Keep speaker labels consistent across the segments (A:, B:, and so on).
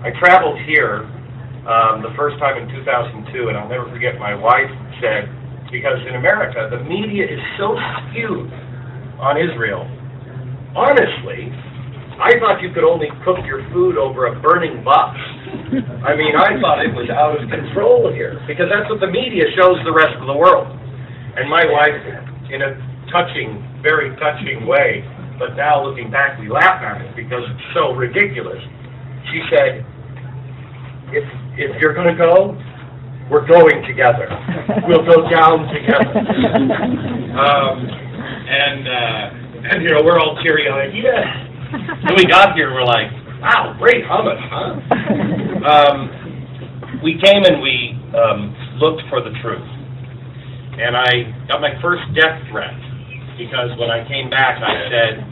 A: I traveled here the first time in 2002, and I'll never forget my wife said, because in America, the media is so skewed on Israel. Honestly, I thought you could only cook your food over a burning bus. I mean, I thought it was out of control here, because that's what the media shows the rest of the world. And my wife, in a touching, very touching way, but now looking back, we laugh at it because it's so ridiculous. She said, if you're going to go, we're going together. We'll go down together. And you know, we're all teary-eyed. Yeah. And we got here, and we're like, wow, great hummus, huh? We came and we looked for the truth. And I got my first death threat because when I came back, I said,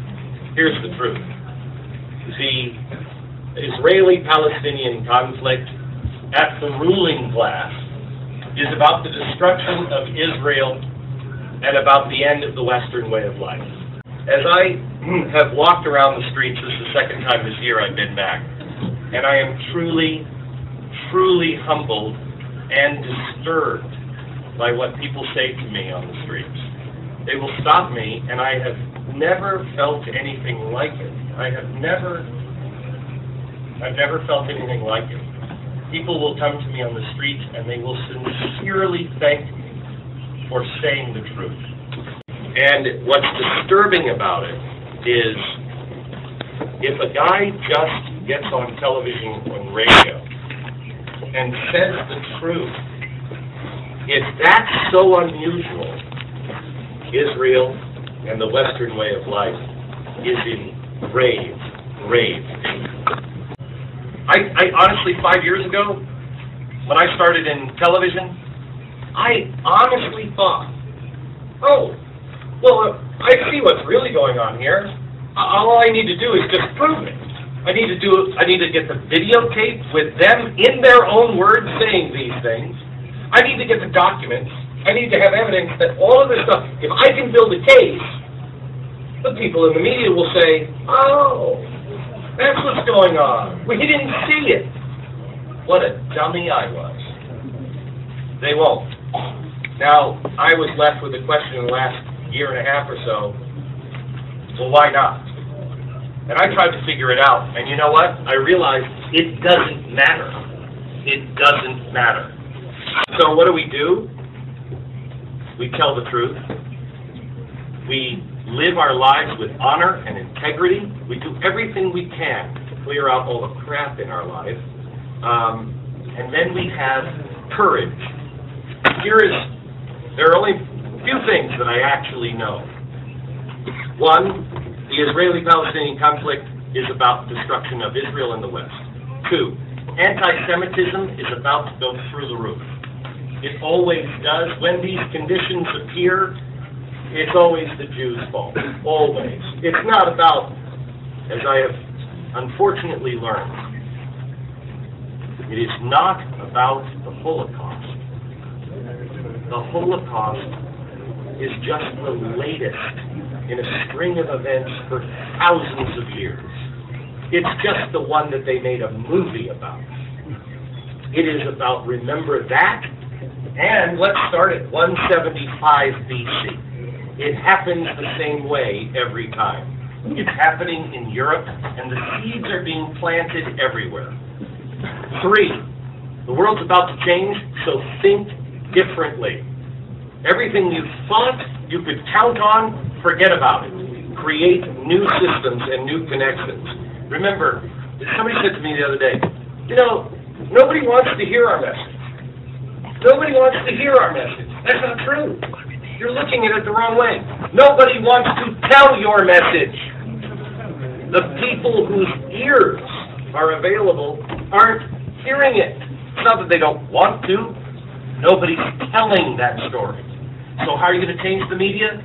A: here's the truth. The Israeli-Palestinian conflict at the ruling class is about the destruction of Israel and about the end of the Western way of life. As I have walked around the streets, this is the second time this year I've been back, and I am truly, truly humbled and disturbed by what people say to me on the streets. They will stop me, and I have never felt anything like it. I've never felt anything like it. People will come to me on the streets, and they will sincerely thank me for saying the truth. And what's disturbing about it is if a guy just gets on television and radio and says the truth, if that's so unusual, Israel and the Western way of life is in grave, grave danger. I honestly, 5 years ago, when I started in television, I honestly thought, oh, well, I see what's really going on here. All I need to do is just prove it. I need to get the videotape with them in their own words saying these things. I need to get the documents. I need to have evidence that all of this stuff, if I can build a case, the people in the media will say, oh, that's what's going on. We didn't see it. What a dummy I was. They won't. Now, I was left with a question in the last year and a half or so, well, why not? And I tried to figure it out, and you know what? I realized it doesn't matter. It doesn't matter. So what do? We tell the truth. We live our lives with honor and integrity. We do everything we can to clear out all the crap in our life. And then we have courage. There are only a few things that I actually know. One, the Israeli-Palestinian conflict is about destruction of Israel and the West. Two, anti-Semitism is about to go through the roof. It always does. When these conditions appear, it's always the Jews' fault. Always. It's not about, as I have unfortunately learned, it is not about the Holocaust. The Holocaust is just the latest in a string of events for thousands of years. It's just the one that they made a movie about. It is about remember that, and let's start at 175 BC. It happens the same way every time. It's happening in Europe, and the seeds are being planted everywhere. 3, the world's about to change, so think differently. Everything you thought you could count on, forget about it. Create new systems and new connections. Remember, somebody said to me the other day, you know, nobody wants to hear our message. Nobody wants to hear our message. That's not true. You're looking at it the wrong way. Nobody wants to tell your message. The people whose ears are available aren't hearing it. It's not that they don't want to. Nobody's telling that story. So how are you going to change the media?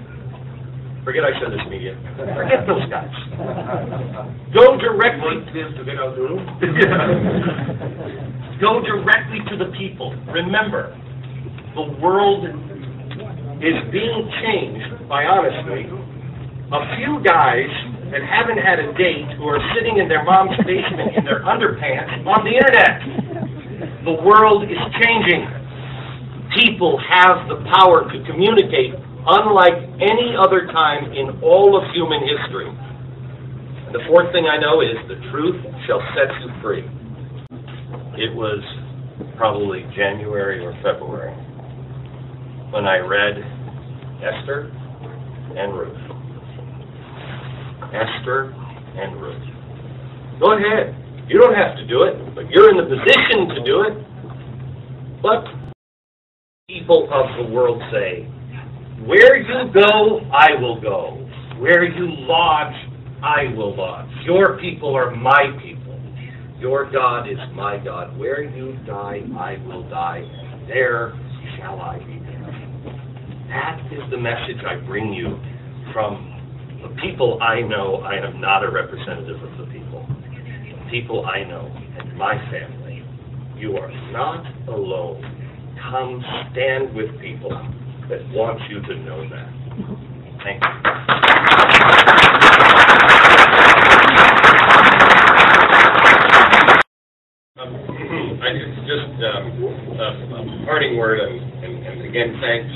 A: Forget I said this media. Forget those guys. Go directly Go directly to the people. Remember, the world is being changed by, honestly, a few guys that haven't had a date who are sitting in their mom's basement in their underpants on the internet. The world is changing. People have the power to communicate unlike any other time in all of human history. And the fourth thing I know is the truth shall set you free. It was probably January or February when I read Esther and Ruth. Esther and Ruth. Go ahead. You don't have to do it, but you're in the position to do it. But people of the world say, where you go, I will go. Where you lodge, I will lodge. Your people are my people. Your God is my God. Where you die, I will die. There shall I be there. That is the message I bring you from the people I know. I am not a representative of the people. The people I know and my family. You are not alone. Come stand with people that want you to know that. Thank you. Just a parting word, and again, thanks.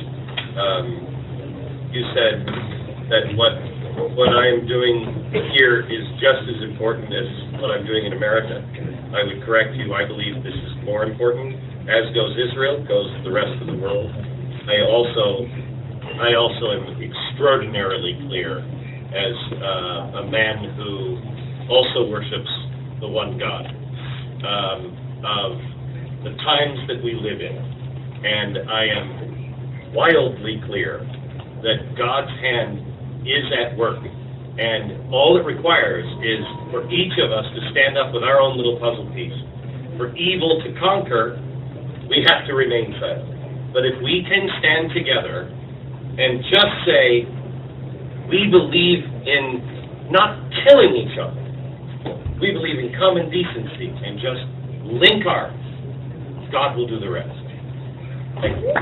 A: You said that what I am doing here is just as important as what I'm doing in America. I would correct you. I believe this is more important, as goes Israel, goes the rest of the world. I also am extraordinarily clear as a man who also worships the one God of the times that we live in. And I am wildly clear that God's hand is at work. And all it requires is for each of us to stand up with our own little puzzle piece. For evil to conquer, we have to remain silent. But if we can stand together and just say, we believe in not killing each other, we believe in common decency, and just link arms, God will do the rest. Thank you.